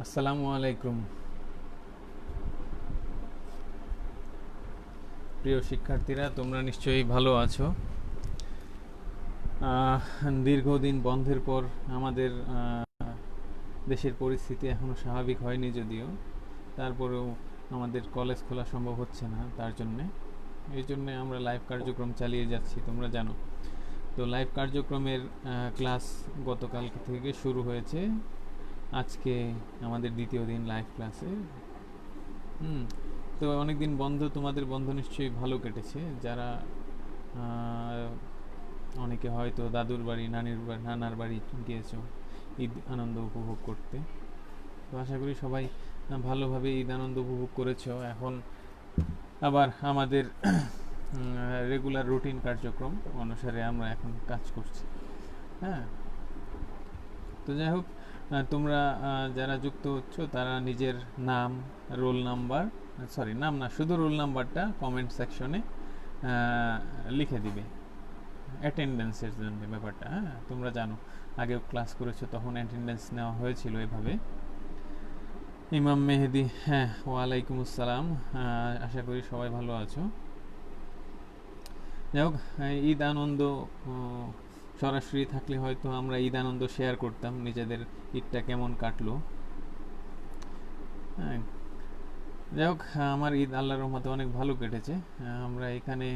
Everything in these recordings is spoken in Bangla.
আসসালামু আলাইকুম প্রিয় শিক্ষার্থীরা, তোমরা নিশ্চয়ই ভালো আছো। আহ, দীর্ঘদিন বন্ধের পর আমাদের দেশের পরিস্থিতি এখনো স্বাভাবিক হয়নি, যদিও তারপরেও আমাদের কলেজ খোলা সম্ভব হচ্ছে না। তার জন্যে এই জন্যে আমরা লাইভ কার্যক্রম চালিয়ে যাচ্ছি, তোমরা জানো। তো লাইভ কার্যক্রমের ক্লাস গতকাল থেকে শুরু হয়েছে, আজকে আমাদের দ্বিতীয় দিন লাইভ ক্লাসে। তো অনেকদিন বন্ধ, তোমাদের বন্ধ নিশ্চয়ই ভালো কেটেছে। যারা অনেকে হয়তো দাদুর বাড়ি, নানার বাড়ি গিয়েছো ঈদ আনন্দ উপভোগ করতে। তো আশা করি সবাই ভালোভাবে ঈদ আনন্দ উপভোগ করেছো। এখন আবার আমাদের রেগুলার রুটিন কার্যক্রম অনুসারে আমরা এখন কাজ করছি। হ্যাঁ, তো যাই হোক, তোমরা যারা যুক্ত হচ্ছ তারা নিজের নাম, রোল নাম্বার, সরি নাম না, শুধু রোল নাম্বারটা কমেন্ট সেকশনে লিখে দিবে অ্যাটেন্ডেন্সের জন্য ব্যাপারটা। হ্যাঁ, তোমরা জানো আগেও ক্লাস করেছো, তখন অ্যাটেন্ডেন্স নেওয়া হয়েছিল এভাবে। ইমাম মেহেদি, হ্যাঁ ওয়ালাইকুম আসসালাম, আশা করি সবাই ভালো আছো। যাই হোক, ঈদ আনন্দ সরাসরি থাকলে হয়তো আমরা ঈদ আনন্দ শেয়ার করতাম, নিজেদের ঈদটা কেমন কাটলো। হ্যাঁ, যাই হোক, আমার ঈদ আল্লাহর রহমতে অনেক ভালো কেটেছে। আমরা এখানে,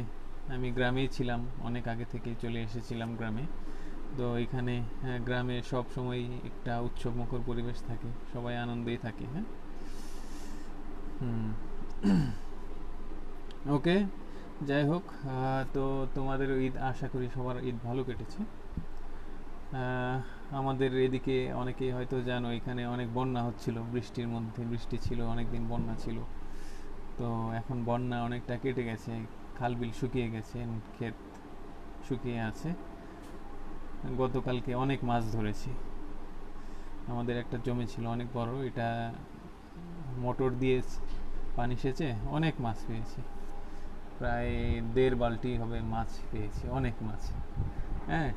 আমি গ্রামেই ছিলাম, অনেক আগে থেকেই চলে এসেছিলাম গ্রামে। তো এখানে গ্রামে সব সময় একটা উৎসব মুখর পরিবেশ থাকে, সবাই আনন্দেই থাকে। হ্যাঁ, ওকে, যাই হোক, তো তোমাদের ঈদ, আশা করি সবার ঈদ ভালো কেটেছে। আমাদের এদিকে অনেকেই হয়তো জানো, এখানে অনেক বন্যা হচ্ছিল, বৃষ্টির মধ্যে, বৃষ্টি ছিল অনেকদিন, বন্যা ছিল। তো এখন বন্যা অনেকটা কেটে গেছে, খাল বিল শুকিয়ে গেছে, ক্ষেত শুকিয়ে আছে। গতকালকে অনেক মাছ ধরেছি। আমাদের একটা জমি ছিল অনেক বড়, এটা মোটর দিয়ে পানি সেচে অনেক মাছ পেয়েছি, প্রায় 1.5 বালতি হবে মাছ পেয়েছি, অনেক মাছ। হ্যাঁ,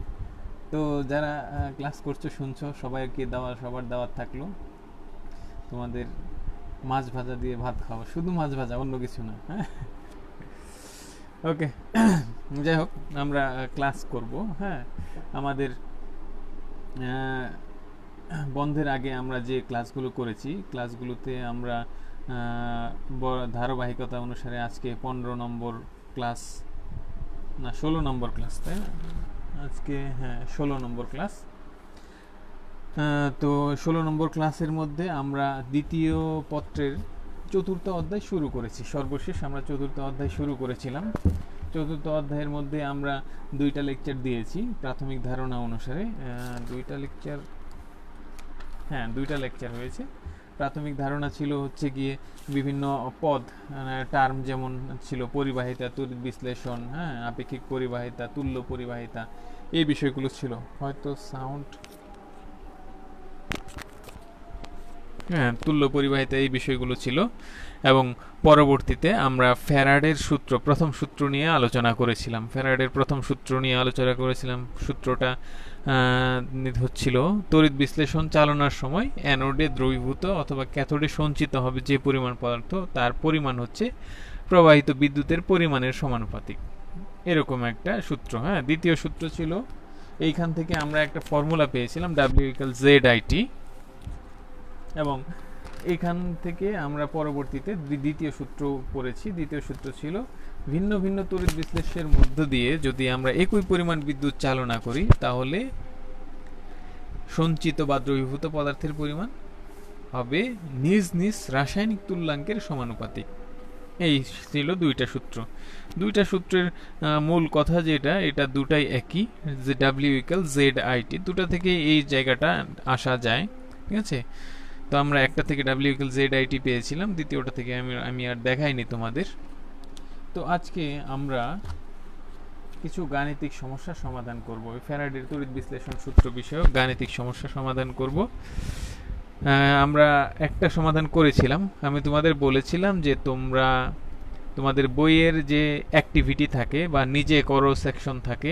তো যারা ক্লাস করছো, শুনছো, সবাইকে সবার দাওয়াত থাকলো তোমাদের মাছ ভাজা দিয়ে ভাত খাওয়া, শুধু মাছ ভাজা, অন্য কিছু না। হ্যাঁ, ওকে, যাই হোক, আমরা ক্লাস করব। হ্যাঁ, আমাদের বন্ধের আগে আমরা যে ক্লাসগুলো করেছি, ক্লাসগুলোতে আমরা ধারাবাহিকতা অনুসারে আজকে 15 নম্বর ক্লাস, না 16 নম্বর ক্লাস, তাই না? আজকে হ্যাঁ 16 নম্বর ক্লাস। তো 16 নম্বর ক্লাসের মধ্যে আমরা দ্বিতীয় পত্রের 4র্থ অধ্যায় শুরু করেছি। সর্বশেষ আমরা 4র্থ অধ্যায় শুরু করেছিলাম। 4র্থ অধ্যায়ের মধ্যে আমরা 2টা লেকচার দিয়েছি প্রাথমিক ধারণা অনুসারে। 2টা লেকচার, হ্যাঁ 2টা লেকচার হয়েছে। প্রাথমিক ধারণা ছিল হচ্ছে গিয়ে বিভিন্ন পদ, টার্ম, যেমন ছিল পরিবাহিতা, তড়িৎ বিশ্লেষণ, হ্যাঁ আপেক্ষিক পরিবাহিতা, তুল্য পরিবাহিতা, এই বিষয়গুলো ছিল। হয়তো সাউন্ড, হ্যাঁ তুল্য পরিবাহিতা, এই বিষয়গুলো ছিল। এবং পরবর্তীতে আমরা ফ্যারাডের সূত্র, প্রথম সূত্র নিয়ে আলোচনা করেছিলাম। ফ্যারাডের প্রথম সূত্র নিয়ে আলোচনা করেছিলাম। সূত্রটা হচ্ছিল তড়িৎ বিশ্লেষণ চালনার সময় অ্যানোডে দ্রবীভূত অথবা ক্যাথোডে সঞ্চিত হবে যে পরিমাণ পদার্থ, তার পরিমাণ হচ্ছে প্রবাহিত বিদ্যুতের পরিমাণের সমানুপাতিক, এরকম একটা সূত্র। হ্যাঁ, দ্বিতীয় সূত্র ছিল, এইখান থেকে আমরা একটা ফর্মুলা পেয়েছিলাম W=ZIT, এবং এখান থেকে আমরা পরবর্তীতে দ্বিতীয় সূত্র পড়েছি। দ্বিতীয় সূত্র ছিল ভিন্ন ভিন্ন তড়িৎ বিশ্লেষণের মধ্য দিয়ে যদি আমরা একই পরিমাণ বিদ্যুৎ চালনা করি, তাহলে সঞ্চিত বা দ্রবীভূত পদার্থের পরিমাণ হবে নিজ নিজ রাসায়নিক তুল্যাঙ্কের সমানুপাতিক। এই ছিল 2টা সূত্র। 2টা সূত্রের মূল কথা যেটা, এটা দুটাই একই, যে W=ZIT, দুটা থেকে এই জায়গাটা আসা যায়। ঠিক আছে, তো আমরা একটা থেকে W=ZIT পেয়েছিলাম, দ্বিতীয়টা থেকে আমি আর দেখাইনি তোমাদের। তো আজকে আমরা কিছু গাণিতিক সমস্যার সমাধান করব, ফ্যারাডের তড়িৎ বিশ্লেষণ সূত্র বিষয়ক গাণিতিক সমস্যা সমাধান করব। আমরা একটা সমাধান করেছিলাম, আমি তোমাদের বলেছিলাম যে তোমরা তোমাদের বইয়ের যে অ্যাক্টিভিটি থাকে বা নিজে করো সেকশন থাকে,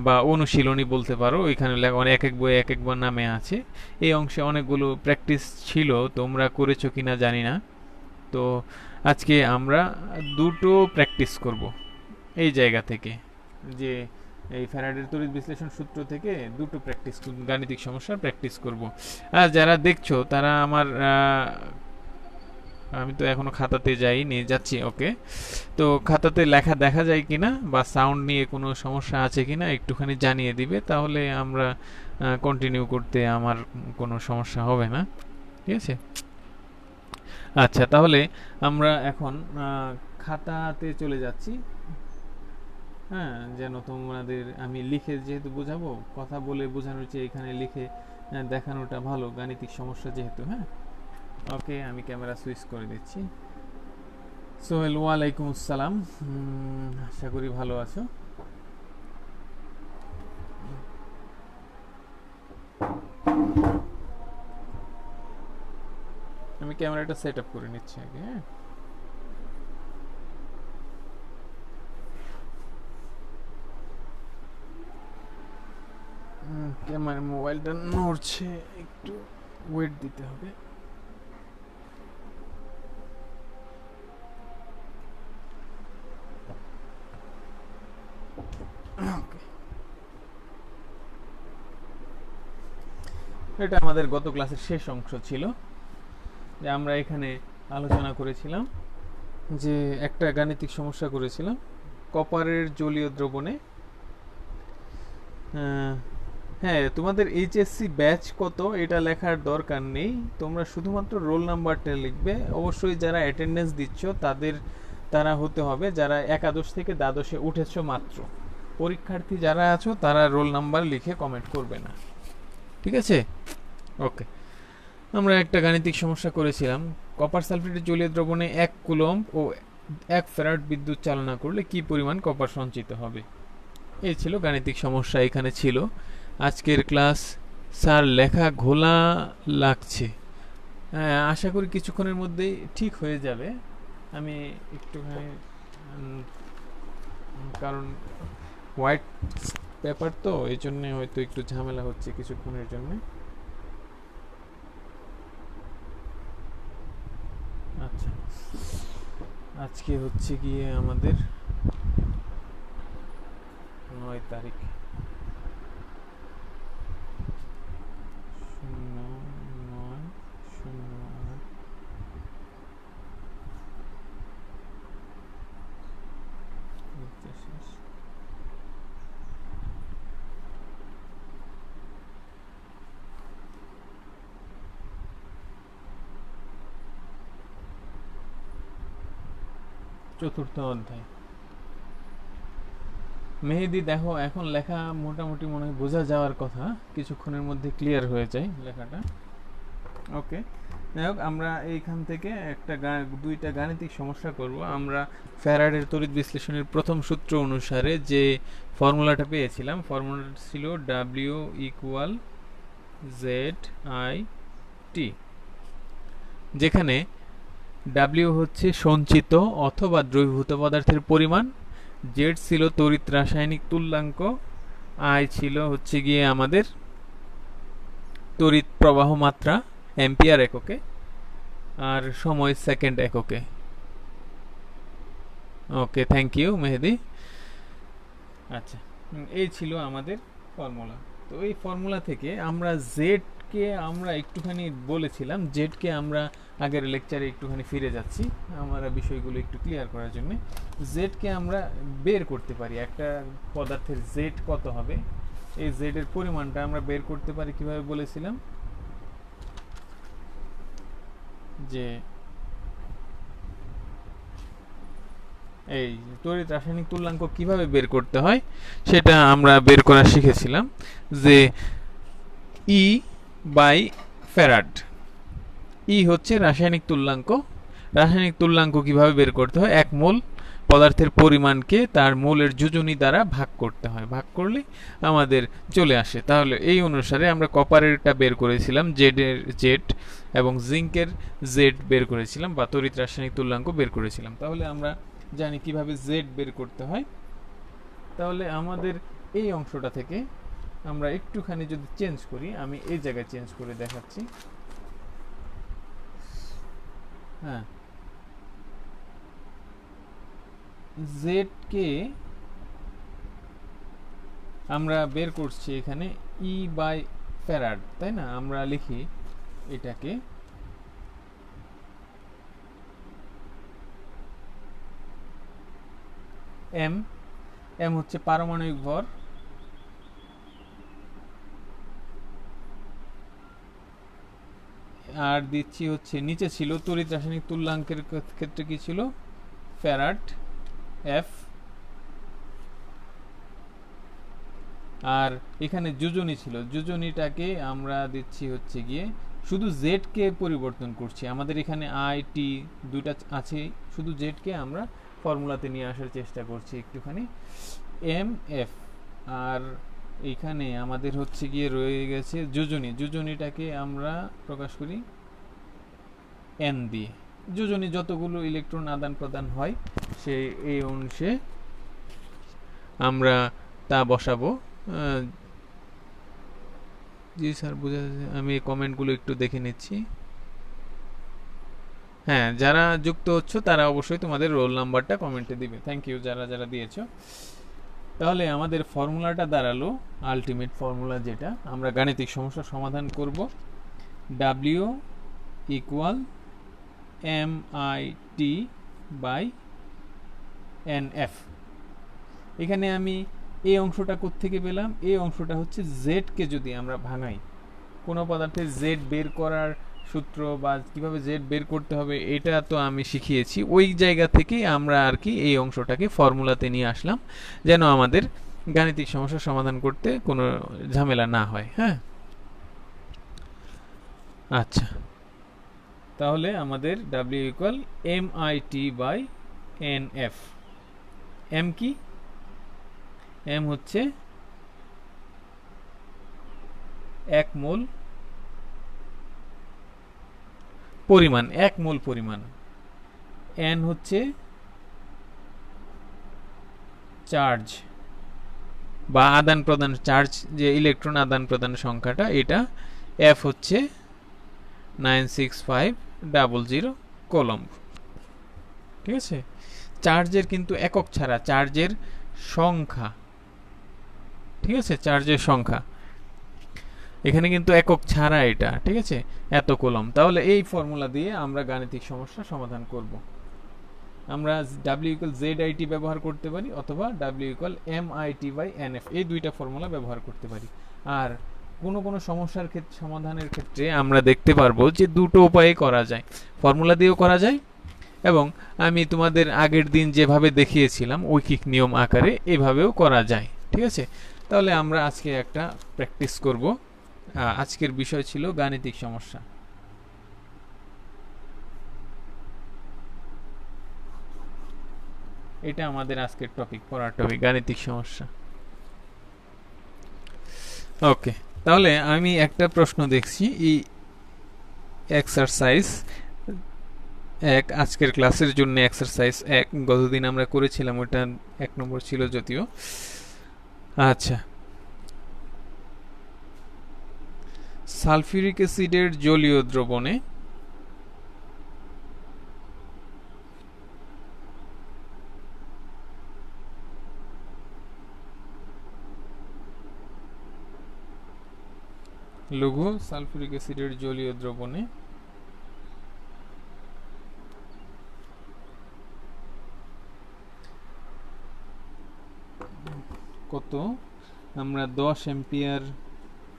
বা অনুশীলনী বলতে পারো, এখানে এক এক বই এক একবার নামে আছে। এই অংশে অনেকগুলো প্র্যাকটিস ছিল, তোমরা করেছো কিনা জানি না। তো আজকে আমরা দুটো প্র্যাকটিস করব এই জায়গা থেকে, যে এই ফ্যারাডের তড়িৎ বিশ্লেষণ সূত্র থেকে দুটো প্র্যাকটিস, গাণিতিক সমস্যার প্র্যাকটিস করব। আর যারা দেখছো তারা আমার আমি তো এখনো খাতাতে যাইনি, যাচ্ছি। ওকে, তো খাতাতে লেখা দেখা যায় কিনা বা সাউন্ড নিয়ে কোনো সমস্যা আছে কিনা একটুখানি জানিয়ে দিবে, তাহলে আমরা কন্টিনিউ করতে আমার কোনো সমস্যা হবে না। ঠিক আছে, আচ্ছা তাহলে আমরা এখন খাতাতে চলে যাচ্ছি। হ্যাঁ, যেন তোমাদের আমি লিখে যেহেতু বোঝাবো, কথা বলে বোঝানোর চেয়ে এখানে লিখে দেখানোটা ভালো, গাণিতিক সমস্যা যেহেতু। হ্যাঁ, ওকে, আমি ক্যামেরা সুইচ করে দিচ্ছি। সোহেল, ওয়ালাইকুম আসসালাম, আশা করি ভালো আছো। আমি ক্যামেরাটা সেট আপ করে নিচ্ছি আগে। হ্যাঁ, ক্যামেরা মোবাইলটা নড়ছে, একটু ওয়েট দিতে হবে। এটা আমাদের গত ক্লাসের শেষ অংশ ছিল, যে আমরা এখানে আলোচনা করেছিলাম যে একটা গাণিতিক সমস্যা করেছিলাম কপারের জলীয় দ্রবণে। হ্যাঁ, তোমাদের এইচএসসি ব্যাচ কত এটা লেখার দরকার নেই, তোমরা শুধুমাত্র রোল নাম্বারটা লিখবে। অবশ্যই যারা অ্যাটেন্ডেন্স দিচ্ছ তারা হতে হবে যারা একাদশ থেকে দ্বাদশে উঠেছো মাত্র। পরীক্ষার্থী যারা আছো তারা রোল নাম্বার লিখে কমেন্ট করবে না, ঠিক আছে? ওকে, আমরা একটা গাণিতিক সমস্যা করেছিলাম, কপার সালফেটের জলীয় দ্রবণে 1 কুলম্ব ও 1 ফ্যারাড বিদ্যুৎ চালনা করলে কি পরিমাণ কপার সঞ্চিত হবে। এই ছিল গাণিতিক সমস্যা, এখানে ছিল আজকের ক্লাস। স্যার লেখা ঘোলা লাগছে, হ্যাঁ আশা করি কিছুক্ষণের মধ্যেই ঠিক হয়ে যাবে। আমি একটুখানি কারণ হোয়াইট পেপার তো এই জন্য হয়তো একটু ঝামেলা হচ্ছে কিছুক্ষণের জন্য। আচ্ছা, আজকে হচ্ছে গিয়ে আমাদের 9 তারিখ, 09/08 চতুর্থ অধ্যায়। মেহেদি দেখো, এখন লেখা মোটামুটি মনে হয় বোঝা যাওয়ার কথা, কিছুক্ষণের মধ্যে ক্লিয়ার হয়ে যায় লেখাটা। ওকে, যাই হোক, আমরা এইখান থেকে দুইটা গাণিতিক সমস্যা করব। আমরা ফ্যারাডের তড়িৎ বিশ্লেষণের প্রথম সূত্র অনুসারে যে ফর্মুলাটা পেয়েছিলাম, ফর্মুলাটা ছিল W = ZIT, যেখানে W হচ্ছে সঞ্চিত অথবা দ্রবীভূত পদার্থের পরিমাণ, Z ছিল তড়িৎ রাসায়নিক তুল্যাঙ্ক, I ছিল হচ্ছে গিয়ে আমাদের তড়িৎ প্রবাহ মাত্রা অ্যাম্পিয়ার এককে, আর সময় সেকেন্ড এককে। ওকে, থ্যাংক ইউ মেহেদি। আচ্ছা, এই ছিল আমাদের ফর্মুলা। তো এই ফর্মুলা থেকে আমরা জেডকে আমরা একটুখানি বলেছিলাম, জেডকে আমরা আগের লেকচারে একটুখানি ফিরে যাচ্ছি আমরা বিষয়গুলো একটু ক্লিয়ার করার জন্য। জেডকে আমরা বের করতে পারি, একটা পদার্থের জেড কত হবে, এই জেড এর পরিমাণটা আমরা বের করতে পারি কিভাবে বলেছিলাম, যে এই তড়িৎ রাসায়নিক তুল্যাঙ্ক কিভাবে বের করতে হয় সেটা আমরা বের করা শিখেছিলাম, যে E/ফ্যারাড। ই হচ্ছে রাসায়নিক তুল্যাঙ্ক। রাসায়নিক তুল্যাঙ্ক কিভাবে বের করতে হয়, 1 মোল পদার্থের পরিমাণকে তার মোলের যোজনী দ্বারা ভাগ করতে হয়, ভাগ করলে আমাদের চলে আসে। তাহলে এই অনুসারে আমরা কপারেরটা বের করেছিলাম জেড এবং জিঙ্কের জেড বের করেছিলাম, বা তড়িৎ রাসায়নিক তুল্যাঙ্ক বের করেছিলাম। তাহলে আমরা জানি কিভাবে জেড বের করতে হয়। তাহলে আমাদের এই অংশটা থেকে আমরা একটুখানি যদি চেঞ্জ করি, আমি এই জায়গায় চেঞ্জ করে দেখাচ্ছি। হ্যাঁ, জেড কে আমরা বের করছি এখানে ই বাই ফ্যারাড, তাই না? আমরা লিখি এটাকে এম। এম হচ্ছে পারমাণবিক ভর, আর দিচ্ছি হচ্ছে, নিচে ছিল তড়িৎ রাসায়নিক তুল্যাঙ্কের ক্ষেত্রে কি ছিল, ফ্যারাড এফ। আর এখানে যোজনী ছিল, যোজনীটাকে আমরা দিচ্ছি হচ্ছে গিয়ে শুধু জেড কে পরিবর্তন করছি, আমাদের এখানে আই টি দুটা আছে, শুধু জেড কে আমরা ফর্মুলাতে নিয়ে আসার চেষ্টা করছি একটুখানি, এম এফ। আর এইখানে আমাদের হচ্ছে গিয়ে রয়ে গেছে যোজনী, যোজনীটাকে আমরা প্রকাশ করি এন দিয়ে। যোজনী যতগুলো ইলেকট্রন আদান প্রদান হয় সেই এই অংশে আমরা তা বসাবো। জি স্যার, বুঝা যাচ্ছে। আমি কমেন্টগুলো একটু দেখে নিচ্ছি। হ্যাঁ, যারা যুক্ত হচ্ছ তারা অবশ্যই তোমাদের রোল নাম্বারটা কমেন্টে দিবে। থ্যাংক ইউ যারা যারা দিয়েছো। তাহলে আমাদের ফর্মুলাটা দাঁড়ালো, আলটিমেট ফর্মুলা যেটা আমরা গাণিতিক সমস্যা সমাধান করব, W equal M I T by N F. এখানে আমি এই অংশটা কোত্থেকে পেলাম, এই অংশটা হচ্ছে জেড কে যদি আমরা ভাঙাই, কোনো পদার্থের জেড বের করার সূত্র বা কিভাবে জেড বের করতে হবে এটা তো আমি শিখিয়েছি, ওই জায়গা থেকে আমরা আর কি এই অংশটাকে ফর্মুলাতে নিয়ে আসলাম, যেন আমাদের গাণিতিক সমস্যা সমাধান করতে কোনো ঝামেলা না হয়। হ্যাঁ, আচ্ছা, তাহলে আমাদের W equal M I T by N F. M কি? এম হচ্ছে 1 মোল পরিমাণ, 1 মোল পরিমাণ। এন হচ্ছে চার্জ বা আদান প্রদান, চার্জ যে ইলেকট্রন আদান প্রদান সংখ্যাটা এটা। এফ হচ্ছে 96500 কোলম্ব। ঠিক আছে, চার্জের কিন্তু একক ছাড়া চার্জের সংখ্যা, ঠিক আছে, চার্জের সংখ্যা এখানে কিন্তু একক ছাড়া এটা, ঠিক আছে, এত কুলম্ব। তাহলে এই ফর্মুলা দিয়ে আমরা গাণিতিক সমস্যা সমাধান করব। আমরা W equal Z I T ব্যবহার করতে পারি অথবা W equal M I T by N F, এই দুইটা ফর্মুলা ব্যবহার করতে পারি। আর কোনো কোনো সমস্যার ক্ষেত্রে, সমাধানের ক্ষেত্রে আমরা দেখতে পারবো যে দুটো উপায়ে করা যায়, ফর্মুলা দিয়েও করা যায় এবং আমি তোমাদের আগের দিন যেভাবে দেখিয়েছিলাম ঐকিক নিয়ম আকারে এভাবেও করা যায়। ঠিক আছে, তাহলে আমরা আজকে একটা প্র্যাকটিস করব। আজকের বিষয় ছিল গাণিতিক সমস্যা। এটা আমাদের আজকের টপিক, পড়ার টপিক গাণিতিক সমস্যা। ওকে, তাহলে আমি একটা প্রশ্ন দেখছি, এই এক্সারসাইজ 1 আজকের ক্লাসের জন্য এক্সারসাইজ 1, গতদিন আমরা করেছিলাম, ওটা 1 নম্বর ছিল যদিও। আচ্ছা, সালফিউরিক অ্যাসিডের জলীয় দ্রবণে লঘু সালফিউরিক অ্যাসিডের জলীয় দ্রবণে কত, আমরা 10 এম্পিয়ার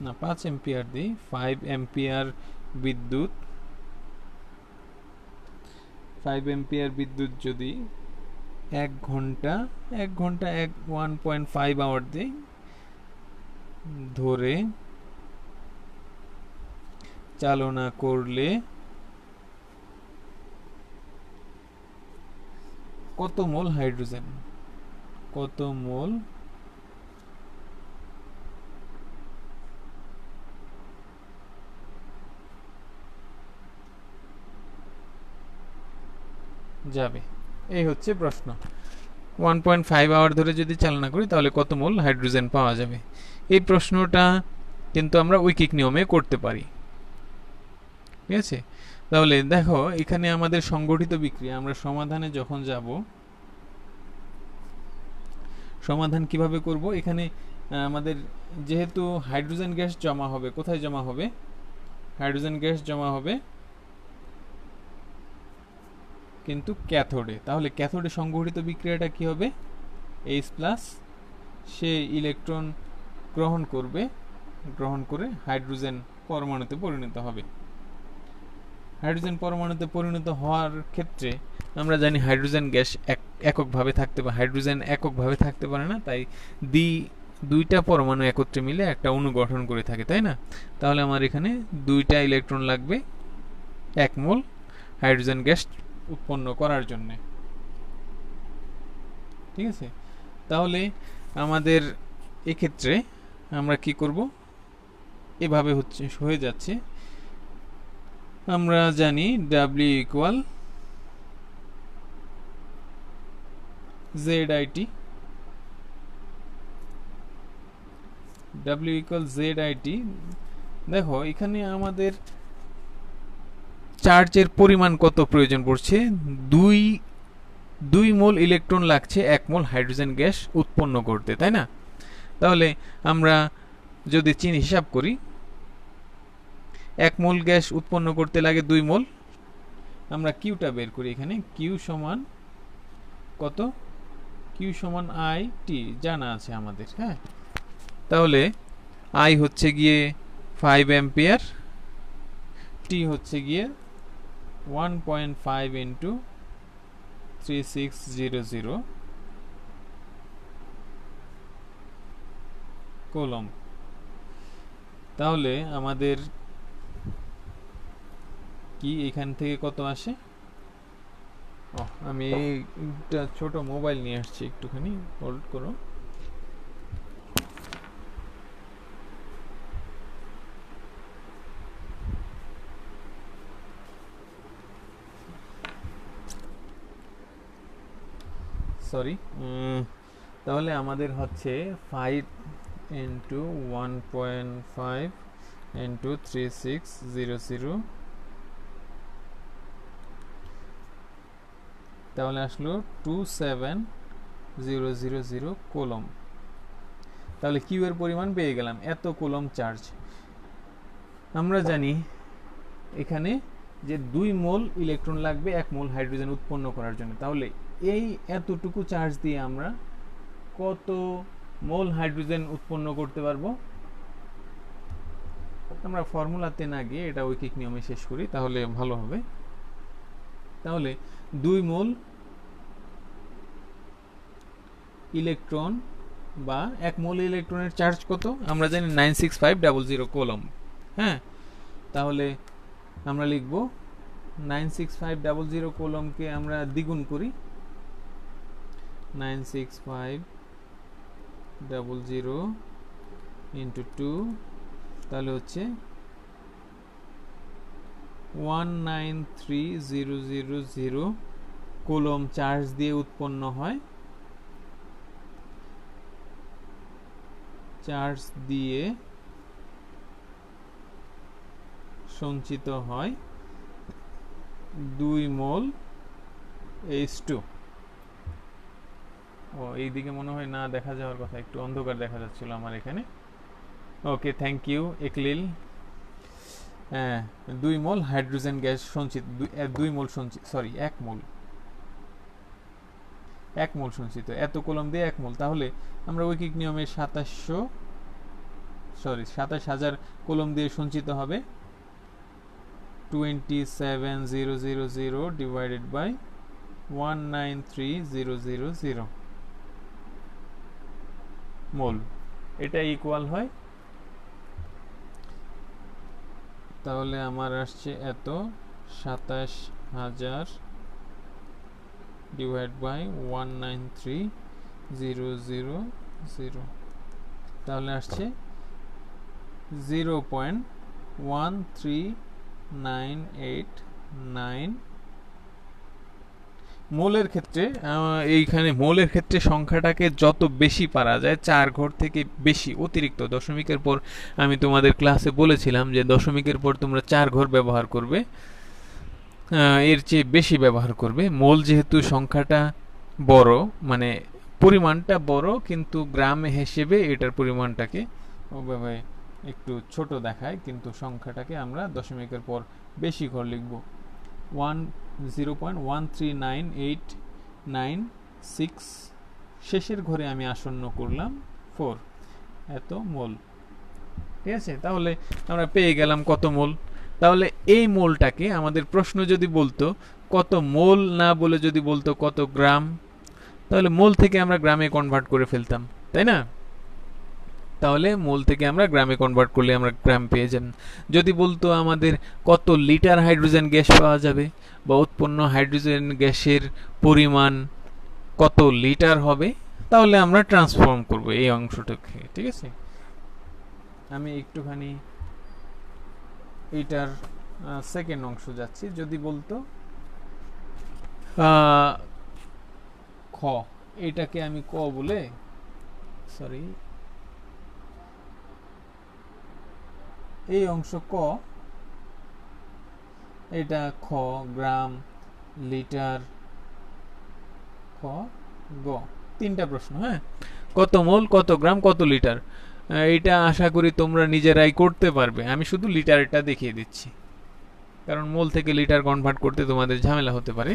না 5 এম্পিয়ার দিই, 5 এম্পিয়ার বিদ্যুৎ, 5 এম্পিয়ার বিদ্যুৎ যদি 1 ঘন্টা 1.5 আওয়ার দিই ধরে চালনা করলে কত মোল হাইড্রোজেন, কত মোল যাবে, এই হচ্ছে প্রশ্ন। 1.5 আওয়ার ধরে যদি চালনা করি তাহলে কত মোল হাইড্রোজেন পাওয়া যাবে। এই প্রশ্নটা কিন্তু আমরা ঐকিক নিয়মে করতে পারি। ঠিক আছে, তাহলে দেখো এখানে আমাদের সংগঠিত বিক্রিয়া, আমরা সমাধানে যখন যাব সমাধান কিভাবে করব, এখানে আমাদের যেহেতু হাইড্রোজেন গ্যাস জমা হবে, কোথায় জমা হবে, হাইড্রোজেন গ্যাস জমা হবে কিন্তু ক্যাথোডে। তাহলে ক্যাথোডে সংগঠিত বিক্রিয়াটা কি হবে, H+, সে ইলেকট্রন গ্রহণ করবে, গ্রহণ করে হাইড্রোজেন পরমাণুতে পরিণত হবে। হাইড্রোজেন পরমাণুতে পরিণত হওয়ার ক্ষেত্রে আমরা জানি হাইড্রোজেন গ্যাস এককভাবে থাকতে পারে, হাইড্রোজেন এককভাবে থাকতে পারে না, তাই দুইটা পরমাণু একত্রে মিলে একটা অণু গঠন করে থাকে, তাই না? তাহলে আমার এখানে 2টা ইলেকট্রন লাগবে 1 মোল হাইড্রোজেন গ্যাস উৎপন্ন করার জন্য। ঠিক আছে, তাহলে আমাদের এক্ষেত্রে আমরা কি করব, এভাবে হয়ে যাচ্ছে। আমরা জানি W equal ZIT, W equal ZIT। দেখো এখানে আমাদের চার্জের পরিমাণ কত প্রয়োজন পড়ছে, 2 মোল ইলেকট্রন লাগছে 1 মোল হাইড্রোজেন গ্যাস উৎপন্ন করতে, তাই না? তাহলে আমরা যদি হিসাব করি, 1 মোল গ্যাস উৎপন্ন করতে লাগে 2 মোল। আমরা কিউটা বের করি, এখানে কিউ সমান কত, কিউ সমান IT জানা আছে আমাদের। হ্যাঁ, তাহলে I হচ্ছে গিয়ে 5 অ্যাম্পিয়ার, T হচ্ছে গিয়ে 1.5 ইন্টু 3600 কুলম্ব। তাহলে আমাদের কি এখান থেকে কত আসে, আমি একটা ছোট মোবাইল নিয়ে আসছি, একটুখানি হোল্ড করো। সরি, তাহলে আমাদের হচ্ছে 5 ইন্টু 1.5 ইন্টু 3600, তাহলে আসলো 27000 কুলম্ব। তাহলে কিউ এর পরিমাণ পেয়ে গেলাম, এত কুলম্ব চার্জ। আমরা জানি এখানে যে 2 মোল ইলেকট্রন লাগবে 1 মোল হাইড্রোজেন উৎপন্ন করার জন্য। তাহলে এই এতটুকু চার্জ দিয়ে আমরা কত মোল হাইড্রোজেন উৎপন্ন করতে পারবো, আমরা ফর্মুলাতে না গিয়ে এটা ঐকিক নিয়মে শেষ করি, তাহলে ভালো হবে। তাহলে 2 মোল ইলেকট্রন বা 1 মোল ইলেকট্রনের চার্জ কত, আমরা জানি 96500 কুলম্ব। হ্যাঁ, তাহলে আমরা লিখব 96500 কুলম্বকে আমরা দ্বিগুণ করি, 96500 ইন্টু 2, তাহলে হচ্ছে 193,000 কুলম্ব চার্জ দিয়ে উৎপন্ন হয়, চার্জ দিয়ে সঞ্চিত হয় 2 মোল H2। এইদিকে মনে হয় না দেখা যাওয়ার কথা, একটু অন্ধকার দেখা যাচ্ছিল আমার এখানে। ওকে, থ্যাংক ইউ একলিল। 2 মোল হাইড্রোজেন গ্যাস সঞ্চিত, 2 মোল সঞ্চিত, সরি 1 মোল সঞ্চিত, এত কুলম্ব দিয়ে 1 মোল। তাহলে আমরা ঐকিক নিয়মে 27000 কুলম্ব দিয়ে সঞ্চিত হবে 27000 ডিভাইডেড বাই 193,000 মোল, এটা ইকুয়াল হয়। তাহলে আমার আসছে এত 27000 ডিভাইড বাই 193,000, তাহলে আসছে 0.1398 মোলের ক্ষেত্রে এইখানে মোলের ক্ষেত্রে সংখ্যাটাকে যত বেশি পারা যায়, 4 ঘর থেকে বেশি অতিরিক্ত, দশমিকের পর আমি তোমাদের ক্লাসে বলেছিলাম যে দশমিকের পর তোমরা 4 ঘর ব্যবহার করবে, এর চেয়ে বেশি ব্যবহার করবে। মোল যেহেতু সংখ্যাটা বড়, মানে পরিমাণটা বড়, কিন্তু গ্রাম হিসেবে এটার পরিমাণটাকে ওভাবে একটু ছোট দেখায়, কিন্তু সংখ্যাটাকে আমরা দশমিকের পর বেশি ঘর লিখব। 0.1398996, শেষের ঘরে আমি আসন্ন করলাম 4, এত মোল। ঠিক আছে, তাহলে আমরা পেয়ে গেলাম কত মোল। তাহলে এই মোলটাকে আমাদের প্রশ্ন যদি বলতো কত মোল, না বলে যদি বলতো কত গ্রাম, তাহলে মোল থেকে আমরা গ্রামে কনভার্ট করে ফেলতাম, তাই না? তাহলে মোল থেকে আমরা গ্রামে কনভার্ট করলে আমরা গ্রাম পেয়ে যান। যদি বলতো আমাদের কত লিটার হাইড্রোজেন গ্যাস পাওয়া যাবে, বা উৎপন্ন হাইড্রোজেন গ্যাসের পরিমাণ কত লিটার হবে, তাহলে আমরা ট্রান্সফর্ম করব এই অংশটাকে। ঠিক আছে, আমি একটুখানি এইটার সেকেন্ড অংশ যাচ্ছি। যদি বলতো খ, এটাকে আমি ক বলে, সরি, এই অংশ ক, এটা খ, গ্রাম, লিটার, খ, গ, তিনটা প্রশ্ন। হ্যাঁ, কত মোল, কত গ্রাম, কত লিটার, এটা আশা করি তোমরা নিজেরাই করতে পারবে। আমি শুধু লিটারটা দেখিয়ে দিচ্ছি, কারণ মোল থেকে লিটার কনভার্ট করতে তোমাদের ঝামেলা হতে পারে।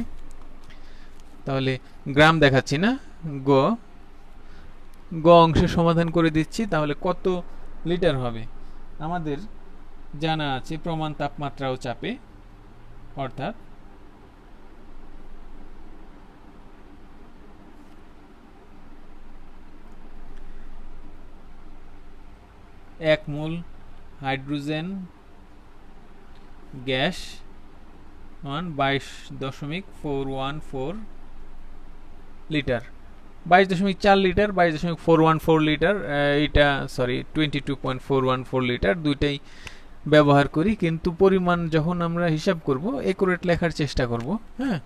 তাহলে গ্রাম দেখাচ্ছি না, গ, গ অংশের সমাধান করে দিচ্ছি। তাহলে কত লিটার হবে, আমাদের জানা আছে প্রমাণ তাপমাত্রা ও চাপে, অর্থাৎ এক মোল hydrogen gas 22.414 litre, 22.4 litre, 22.414 litre, এটা সরি 22.414 লিটার, দুইটাই ব্যবহার করি, কিন্তু পরিমাণ যখন আমরা হিসাব করব একুরেট লেখার চেষ্টা করব। হ্যাঁ,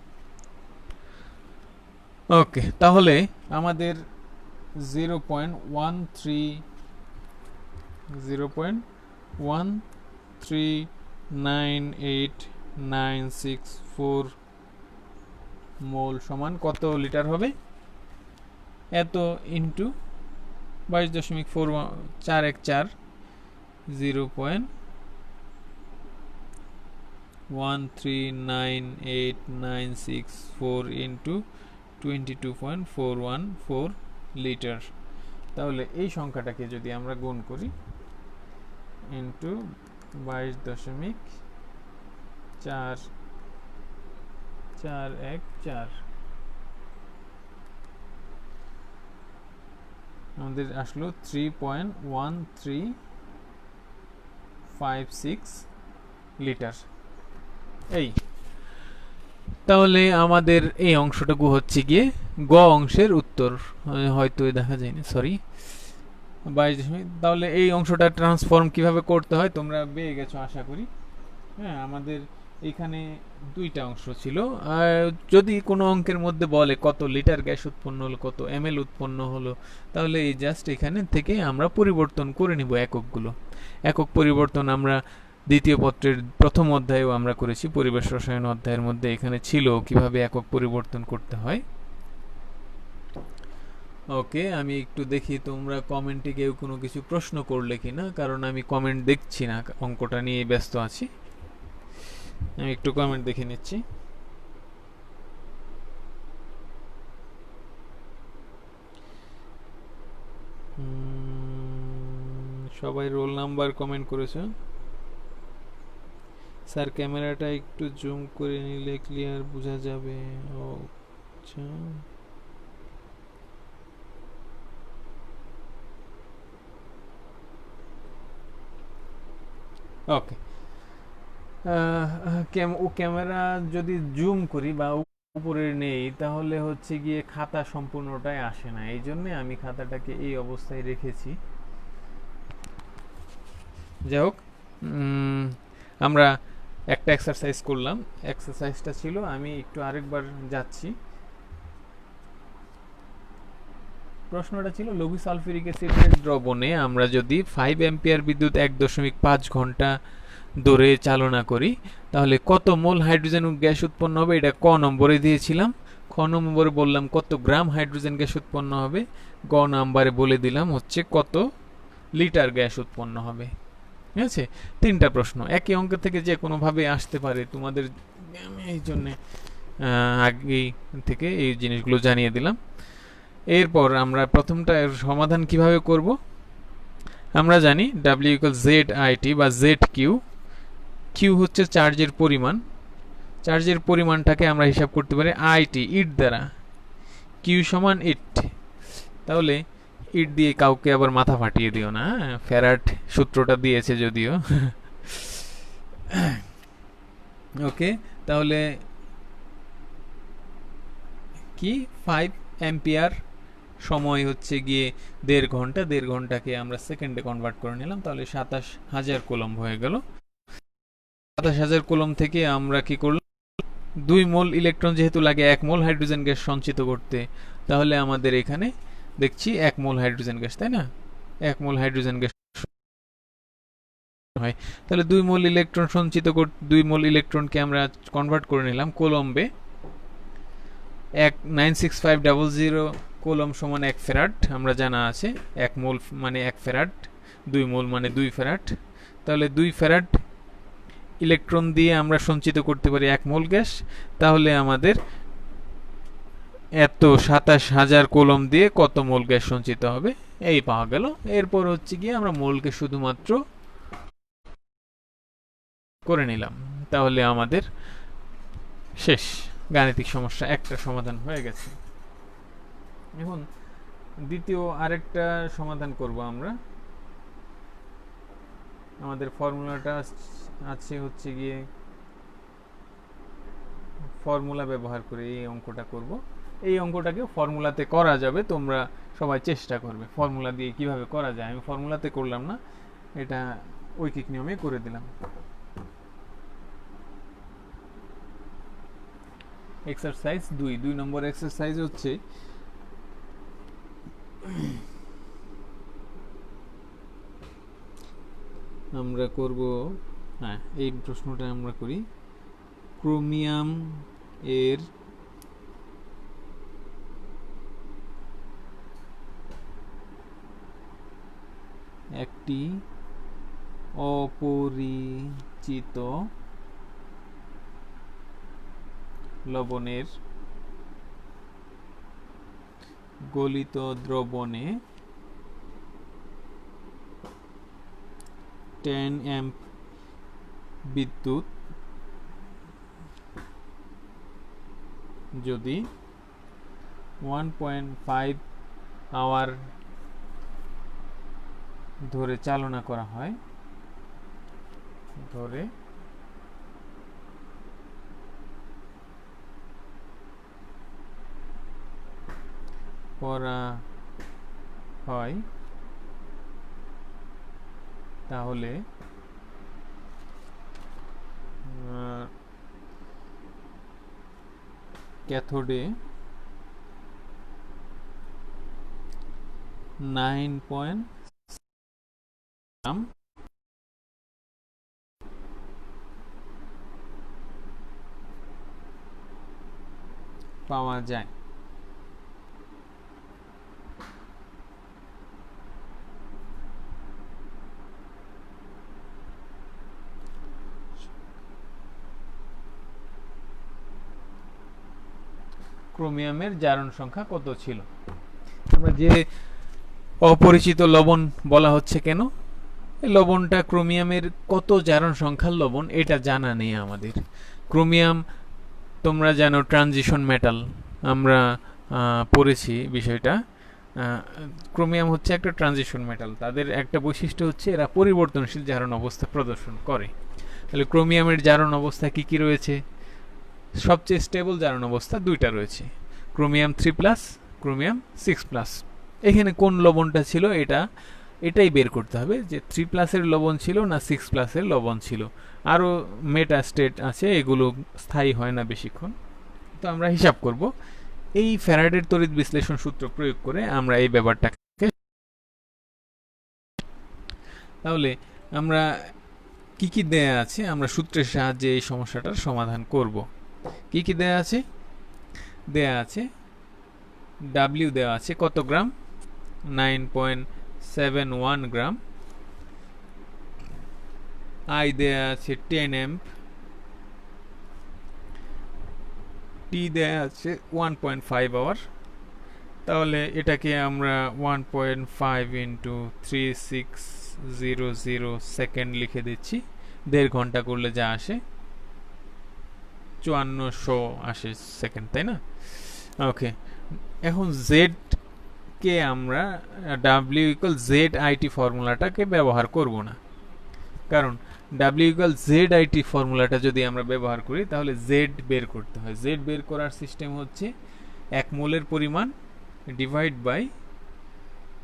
ওকে, তাহলে আমাদের 0.1398964 মোল সমান কত লিটার হবে, এত ইন্টু 22.414, 0.1398964 ইন্টু 22.414 লিটার। তাহলে এই সংখ্যাটাকে যদি আমরা গুণ করি ইন্টু 22.4414, আমাদের আসলো 3.1356 লিটার। এই তাহলে আমাদের এই অংশটুকু হচ্ছে গিয়ে গ অংশের উত্তর, হয়তো দেখা যায়নি, সরি 22। তাহলে এই অংশটা ট্রান্সফর্ম কিভাবে করতে হয় তোমরা পেয়ে গেছো আশা করি। হ্যাঁ, আমাদের এখানে দুইটা অংশ ছিল। যদি কোনো অঙ্কের মধ্যে বলে কত লিটার গ্যাস উৎপন্ন হলো, কত ml উৎপন্ন হলো, তাহলে এই জাস্ট এখানে থেকে আমরা পরিবর্তন করে নিব এককগুলো। একক পরিবর্তন আমরা দ্বিতীয় পত্রের প্রথম অধ্যায়েও আমরা করেছি, পরিবেশ রসায়ন অধ্যায়ের মধ্যে এখানে ছিল কিভাবে একক পরিবর্তন করতে হয়। ওকে, আমি একটু দেখি তোমরা কমেন্টে কেউ কোনো কিছু প্রশ্ন করলে কিনা, কারণ আমি কমেন্ট দেখছি না, অঙ্কটা নিয়ে ব্যস্ত আছি। আমি একটু কমেন্ট দেখে নিচ্ছি। সবাই রোল নাম্বার কমেন্ট করেছে। স্যার ক্যামেরাটা একটু জুম করে নিলে ক্লিয়ার বোঝা যাবে। আচ্ছা, ওকে, ক্যামেরা যদি জুম করি বা উপরে নেই, তাহলে হচ্ছে গিয়ে খাতা সম্পূর্ণটাই আসে না, এই জন্যে আমি খাতাটাকে এই অবস্থায় রেখেছি। যাই হোক, আমরা একটা এক্সারসাইজ করলাম, এক্সারসাইজটা ছিল, আমি একটু আরেকবার যাচ্ছি প্রশ্নটা ছিল লঘু সালফিউরিক অ্যাসিডের দ্রবণে আমরা যদি 5 অ্যাম্পিয়ার বিদ্যুৎ 1.5 ঘন্টা ধরে চালনা করি তাহলে কত মোল হাইড্রোজেন গ্যাস উৎপন্ন হবে, এটা ক নম্বরে দিয়েছিলাম। খ নম্বরে বললাম কত গ্রাম হাইড্রোজেন গ্যাস উৎপন্ন হবে, গ নম্বরে বলে দিলাম হচ্ছে কত লিটার গ্যাস উৎপন্ন হবে। ঠিক আছে, তিনটা প্রশ্ন একই অঙ্ক থেকে যে কোনোভাবে আসতে পারে, তোমাদের আমি এই জন্যে আগেই থেকে এই জিনিসগুলো জানিয়ে দিলাম। এরপর আমরা প্রথমটা সমাধান কিভাবে করব, আমরা জানি W = ZIT বা ZQ। কিউ হচ্ছে চার্জের পরিমাণ, চার্জের পরিমাণটাকে আমরা হিসাব করতে পারি IT ইট দ্বারা, কিউ সমান ইট। তাহলে ইট দিয়ে কাউকে আবার মাথা ফাটিয়ে দিও না, ফ্যারাড সূত্রটা দিয়েছে যদিও। ওকে, তাহলে কি 5 অ্যাম্পিয়ার সময় হচ্ছে গিয়ে 1.5 ঘন্টা, 1.5 ঘন্টাকে আমরা সেকেন্ডে কনভার্ট করে নিলাম, তাহলে 27,000 কুলম্ব হয়ে গেল। 27,000 কুলম্ব থেকে আমরা কি করলাম, 2 মোল ইলেকট্রন যেহেতু লাগে 1 মোল হাইড্রোজেন গ্যাস সঞ্চিত করতে, তাহলে আমাদের এখানে দেখছি 1 মোল হাইড্রোজেন গ্যাস, তাই না, 1 মোল হাইড্রোজেন গ্যাস হয়। তাহলে 2 মোল ইলেকট্রন সঞ্চিত করতে 2 মোল ইলেকট্রনকে আমরা কনভার্ট করে নিলাম কুলম্বে। 96500 কুলম্ব সমান 1 ফ্যারাড, আমরা জানা আছে 1 মোল মানে 1 ফ্যারাড, 2 মোল মানে 2 ফ্যারাড। তাহলে 2 ফ্যারাড ইলেকট্রন দিয়ে আমরা সঞ্চিত করতে পারি 1 মোল গ্যাস, তাহলে আমাদের এত 27,000 কুলম্ব দিয়ে কত মোল গ্যাস সঞ্চিত হবে এই পাওয়া গেল। এরপর হচ্ছে গিয়ে আমরা মোলকে শুধুমাত্র করে নিলাম, তাহলে আমাদের শেষ, গাণিতিক সমস্যা একটা সমাধান হয়ে গেছে। এখন দ্বিতীয় আরেকটা সমাধান করব আমরা। আমাদের ফর্মুলাটা আছে হচ্ছে গিয়ে ফর্মুলা ব্যবহার করে এই অঙ্কটা করব। এই অঙ্কটাকে ফর্মুলাতে করা যাবে, তোমরা সবাই চেষ্টা করবে ফর্মুলা দিয়ে কিভাবে করা যায়। আমি ফর্মুলাতে করলাম না, এটা ঐকিক নিয়মে করে দিলাম। এক্সারসাইজ 2 নম্বর এক্সারসাইজ হচ্ছে আমরা করব, হ্যাঁ এই প্রশ্নটা আমরা করি, ক্রোমিয়াম এর একটি অপরিচিত লবণের গলিত দ্রবণে 10 অ্যাম্প বিদ্যুৎ যদি 1.5 আওয়ার ধরে চালনা করা হয়, তাহলে ক্যাথোডে 9 গ্রাম পাওয়া যায়। ক্রোমিয়ামের জারণ সংখ্যা কত ছিল? আমরা যে অপরিচিত লবণ বলা হচ্ছে কেন, এই লবণটা ক্রোমিয়ামের কত জারণ সংখ্যার লবণ এটা জানা নেই আমাদের। ক্রোমিয়াম তোমরা জানো ট্রানজিশন মেটাল, আমরা পড়েছি বিষয়টা। ক্রোমিয়াম হচ্ছে একটা ট্রানজিশন মেটাল, তাদের একটা বৈশিষ্ট্য হচ্ছে এরা পরিবর্তনশীল জারণ অবস্থা প্রদর্শন করে। তাহলে ক্রোমিয়ামের জারণ অবস্থা কি কি রয়েছে? সবচেয়ে স্টেবল জারণ অবস্থা দুইটা রয়েছে, ক্রোমিয়াম 3+, ক্রোমিয়াম 6+। এখানে কোন লবণটা ছিল এটাই বের করতে হবে, যে 3+ এর লবণ ছিল না 6+ এর লবণ ছিল। আরও মেটা স্টেট আছে, এগুলো স্থায়ী হয় না বেশিক্ষণ, তো আমরা হিসাব করব। এই ফ্যারাডের তড়িৎ বিশ্লেষণ সূত্র প্রয়োগ করে আমরা এই ব্যাপারটাকে, তাহলে আমরা কি কি দেয়া আছে আমরা সূত্রের সাহায্যে এই সমস্যাটার সমাধান করব। কি কি দেয়া আছে? দেয়া আছে ডাব্লিউ দেওয়া আছে কত গ্রাম, 9.71 গ্রাম। আই দেয়া আছে 10 অ্যাম্প। টি দেয়া আছে 1.5 আওয়ার। তাহলে এটাকে আমরা 1.5 ইন্টু 3600 সেকেন্ড লিখে দিচ্ছি। 1.5 ঘন্টা করলে যা আসে 5400 আসে সেকেন্ড, তাই না? ওকে, এখন জেড কে আমরা ডাব্লিউ ইকুয়াল জেড আইটি ফর্মুলাটাকে ব্যবহার করব না, কারণ ডাব্লিউ ইকুয়াল জেড আইটি ফর্মুলাটা যদি আমরা ব্যবহার করি তাহলে জেড বের করতে হয়। জেড বের করার সিস্টেম হচ্ছে 1 মোলের পরিমাণ ডিভাইড বাই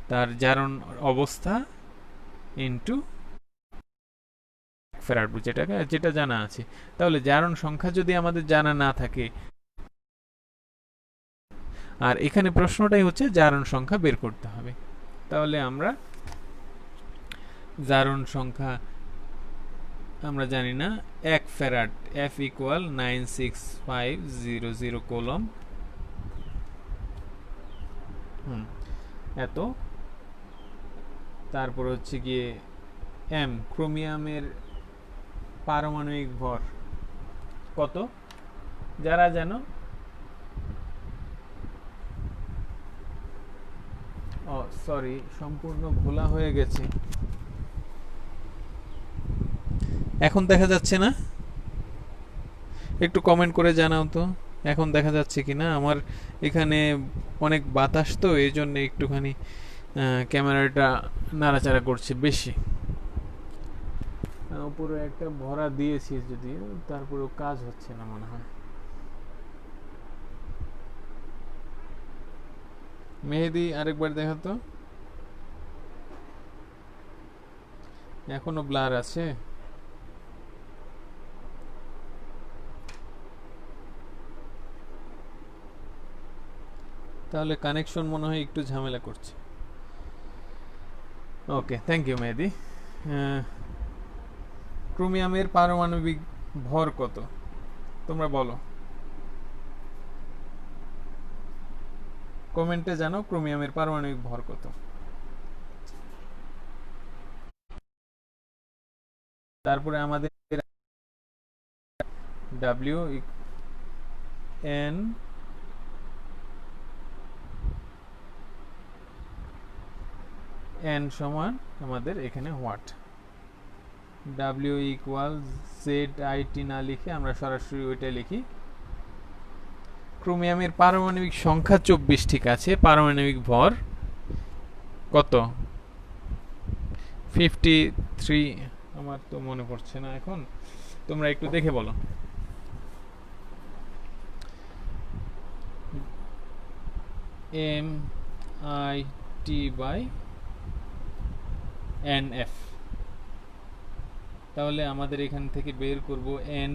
তার জারণ অবস্থা ইন্টু ফ্যারাড, যেটা জানা আছে। তাহলে জারণ সংখ্যা যদি আমাদের জানা না থাকে, আর এখানে প্রশ্নটাই হচ্ছে জারণ সংখ্যা বের করতে হবে, তাহলে আমরা জারণ সংখ্যা আমরা জানি না। 1 ফ্যারাড F ইকুয়াল 96500 কোলম, এত। তারপর হচ্ছে গিয়ে এম, ক্রোমিয়ামের পারমাণবিক ভর কত যারা জানো? ও সরি, সম্পূর্ণ ভোলা হয়ে গেছে। এখন দেখা যাচ্ছে না? একটু কমেন্ট করে জানাও তো এখন দেখা যাচ্ছে কিনা। আমার এখানে অনেক বাতাস তো এই জন্য একটুখানি ক্যামেরাটা নাড়াচাড়া করছে বেশি। উপরে একটা ভরা দিয়েছি যদিও, তারপরেও কাজ হচ্ছে না মনে হয়। মেহেদি আরেকবার দেখা তো, এখনো ব্লার আছে। তাহলে কানেকশন মনে হয় একটু ঝামেলা করছে। ওকে, থ্যাংক ইউ মেহেদি। ক্রোমিয়ামের পারমাণবিক ভর কত তোমরা বলো, কমেন্টে জানো ক্রোমিয়ামের পারমাণবিক ভর কত। তারপরে আমাদের ডাব্লিউ এন এন সমান আমাদের এখানে what. W equal Z IT না লিখে আমরা সরাসরি ওইটা লিখি। ক্রোমিয়ামের পারমাণবিক সংখ্যা 24, ঠিক আছে। পারমাণবিক ভর কত? 53। আমার তো মনে পড়ছে না এখন, তোমরা একটু দেখে বলো। M I T by N F. তাহলে আমাদের এখান থেকে বের করব এন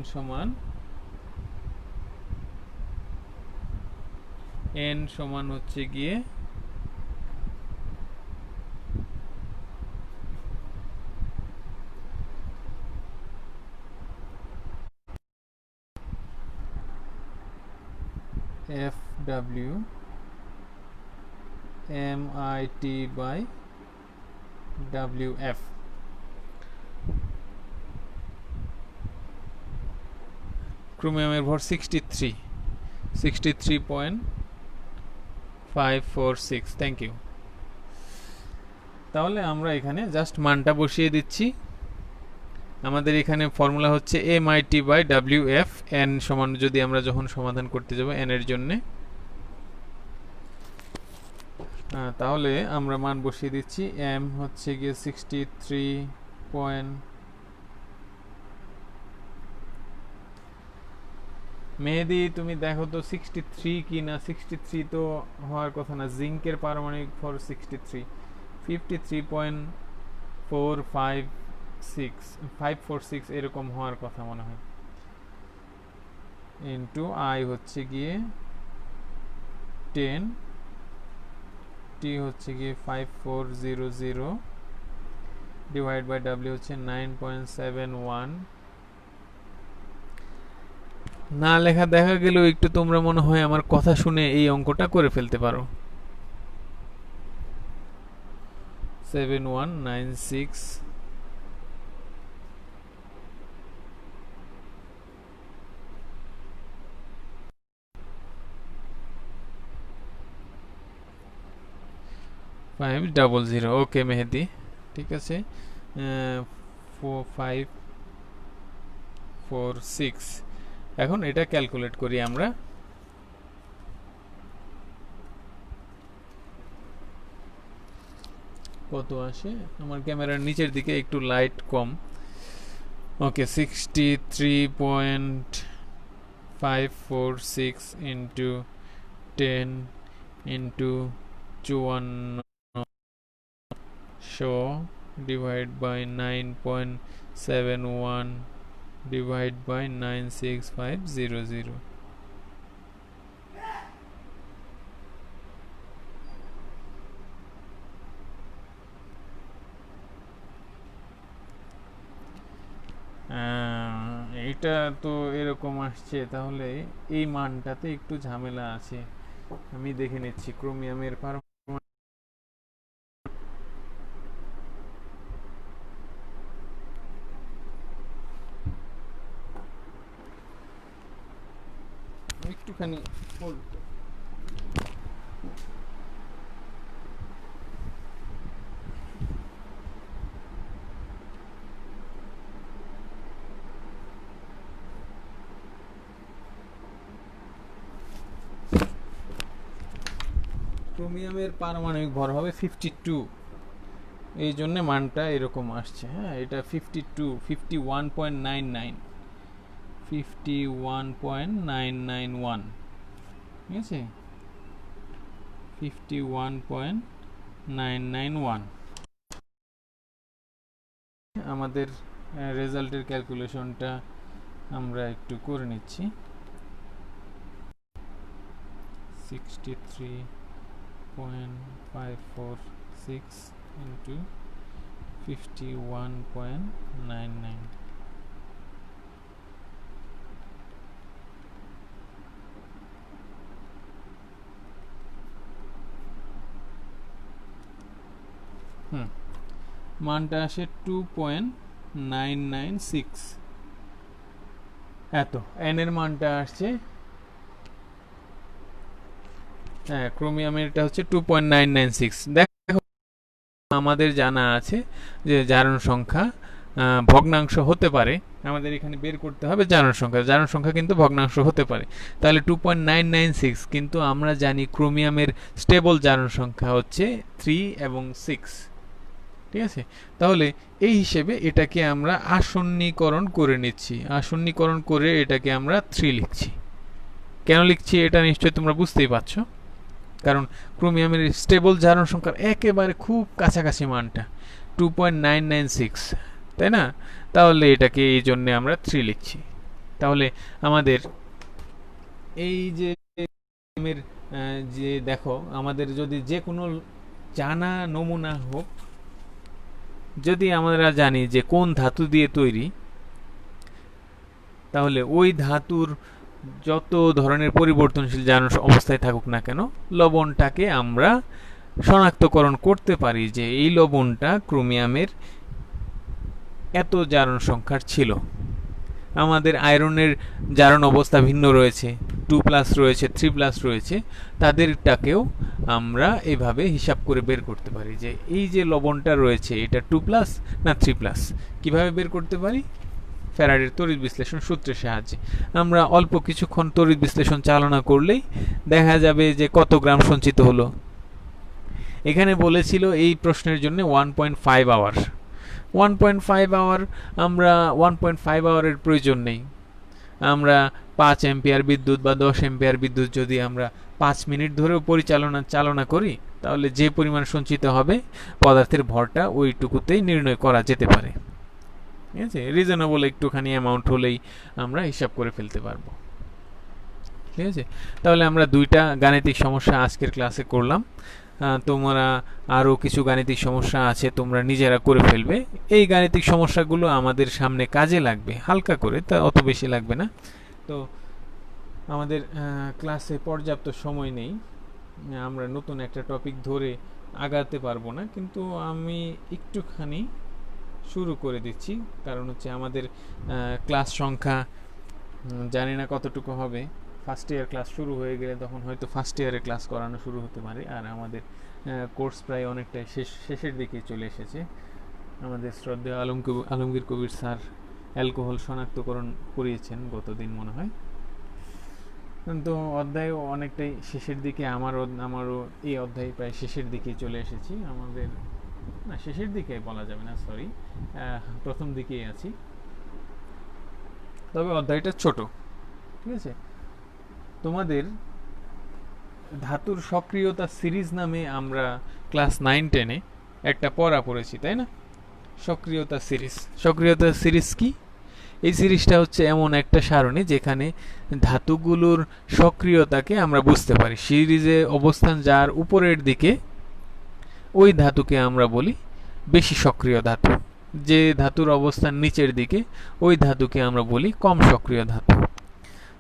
সমান হচ্ছে গিয়ে F W M I T by W F. ক্রোমিয়ামের ভর 63.546। Thank you. তাহলে আমরা এখানে জাস্ট মানটা বসিয়ে দিচ্ছি। আমাদের এখানে ফর্মুলা হচ্ছে M I T by W F. N সমান যদি আমরা যখন সমাধান করতে যাব এন এর জন্যে, তাহলে আমরা মান বসিয়ে দিচ্ছি। এম হচ্ছে গিয়ে 63. মেহেদি তুমি দেখো তো 63 কি না। 63 তো হওয়ার কথা না, জিঙ্কের পারমাণবিক ভর 63, 53.546 এরকম হওয়ার কথা মনে হয়। ইন্টু আই হচ্ছে গিয়ে 10, t হচ্ছে গিয়ে 5400 ডিভাইড বাই w হচ্ছে 9.71। না লেখা দেখা গেলেও একটু তোমরা মনে হয় আমার কথা শুনে এই অঙ্কটা করে ফেলতে পারো। 7196 500। ওকে মেহেদি, ঠিক আছে। 4546। এখন এটা ক্যালকুলেট করি আমরা। কত আসে? আমার ক্যামেরার নিচের দিকে একটু লাইট কম। Okay, 63.546 into 10 into 5400 divide by 9.71 divide by 96500। এটা তো এরকম আসছে, তাহলে এই মানটাতে একটু ঝামেলা আছে। আমি দেখে নিচ্ছি ক্রোমিয়ামের একটুখানি ক্রোমিয়ামের পারমাণবিক ভর হবে 52, এই জন্য মানটা এরকম আসছে। হ্যাঁ, এটা 52, 51.99, 51.991, ঠিক আছে, 51.991। আমাদের রেজাল্টের ক্যালকুলেশনটা আমরা একটু করে নিচ্ছি। 63.546 into 51.99। মানটা আসে 2.996। এত n এর মানটা আসছে, হ্যাঁ ক্রোমিয়ামের এটা হচ্ছে 2.996। দেখো আমাদের জানা আছে যে জারণ সংখ্যা ভগ্নাংশ হতে পারে, আমাদের এখানে বের করতে হবে জারণ সংখ্যা। জারণ সংখ্যা কিন্তু ভগ্নাংশ হতে পারে, তাহলে 2.996, কিন্তু আমরা জানি ক্রোমিয়ামের স্টেবল জারণ সংখ্যা হচ্ছে 3 এবং 6, ঠিক আছে। তাহলে এই হিসেবে এটাকে আমরা আসন্নীকরণ করে নিচ্ছি, আসন্নীকরণ করে এটাকে আমরা 3 লিখছি। কেন লিখছি এটা নিশ্চয়ই তোমরা বুঝতেই পারছো, কারণ ক্রোমিয়ামের স্টেবল জারণ সংখ্যার একেবারে খুব কাছাকাছি মানটা 2.996, তাই না? তাহলে এটাকে এই জন্য আমরা 3 লিখছি। তাহলে আমাদের এই যে দেখো, আমাদের যদি যে কোনো জানা নমুনা হোক, যদি আমরা জানি যে কোন ধাতু দিয়ে তৈরি, তাহলে ওই ধাতুর যত ধরনের পরিবর্তনশীল জারণ অবস্থায় থাকুক না কেন, লবণটাকে আমরা শনাক্তকরণ করতে পারি যে এই লবণটা ক্রোমিয়ামের এত জারণ সংখ্যার ছিল। আমাদের আয়রনের জারণ অবস্থা ভিন্ন রয়েছে, 2+ রয়েছে, 3+ রয়েছে, তাদেরটাকেও আমরা এভাবে হিসাব করে বের করতে পারি যে এই যে লবণটা রয়েছে এটা 2+ না 3+। কিভাবে বের করতে পারি? ফ্যারাডের তড়িৎ বিশ্লেষণ সূত্রের সাহায্যে। আমরা অল্প কিছুক্ষণ তড়িৎ বিশ্লেষণ চালনা করলেই দেখা যাবে যে কত গ্রাম সঞ্চিত হলো। এখানে বলেছিল এই প্রশ্নের জন্য 1.5 আওয়ার। 1.5 আওয়ার, আমরা 1.5 আওয়ারের প্রয়োজন নেই। আমরা 5 অ্যাম্পিয়ার বিদ্যুৎ বা 10 অ্যাম্পিয়ার বিদ্যুৎ যদি আমরা 5 মিনিট ধরেও চালনা করি, তাহলে যে পরিমাণ সঞ্চিত হবে পদার্থের ভরটা ওইটুকুতেই নির্ণয় করা যেতে পারে। ঠিক আছে, রিজনেবল একটুখানি অ্যামাউন্ট হলেই আমরা হিসাব করে ফেলতে পারবো। ঠিক আছে? তাহলে আমরা দুইটা গাণিতিক সমস্যা আজকের ক্লাসে করলাম। তোমরা আরও কিছু গাণিতিক সমস্যা আছে, তোমরা নিজেরা করে ফেলবে। এই গাণিতিক সমস্যাগুলো আমাদের সামনে কাজে লাগবে, হালকা করে, তা অত বেশি লাগবে না। তো আমাদের ক্লাসে পর্যাপ্ত সময় নেই, আমরা নতুন একটা টপিক ধরে আগাতে পারবো না, কিন্তু আমি একটুখানি শুরু করে দিচ্ছি। কারণ হচ্ছে আমাদের ক্লাস সংখ্যা জানি না কতটুকু হবে। ফার্স্ট ইয়ার ক্লাস শুরু হয়ে গেলে তখন হয়তো ফার্স্ট ইয়ারে ক্লাস করানো শুরু হতে পারে। আর আমাদের কোর্স প্রায় অনেকটাই শেষের দিকে চলে এসেছে। আমাদের শ্রদ্ধেয় আলমগীর কবির স্যার অ্যালকোহল শনাক্তকরণ করিয়েছেন গতদিন মনে হয়। তো অধ্যায় অনেকটাই শেষের দিকে, আমারও এই অধ্যায় প্রায় শেষের দিকে চলে এসেছি। আমাদের না, শেষের দিকে বলা যাবে না, সরি, প্রথম দিকেই আছি। তবে অধ্যায়টা ছোট, ঠিক আছে? তোমাদের ধাতুর সক্রিয়তা সিরিজ নামে আমরা ক্লাস 9-10-এ একটা পড়া পড়েছি, তাই না? সক্রিয়তা সিরিজ কি? এই সিরিজটা হচ্ছে এমন একটা সারণী যেখানে ধাতুগুলোর সক্রিয়তাকে আমরা বুঝতে পারি। সিরিজে অবস্থান যার উপরের দিকে ওই ধাতুকে আমরা বলি বেশি সক্রিয় ধাতু, যে ধাতুর অবস্থান নিচের দিকে ওই ধাতুকে আমরা বলি কম সক্রিয় ধাতু।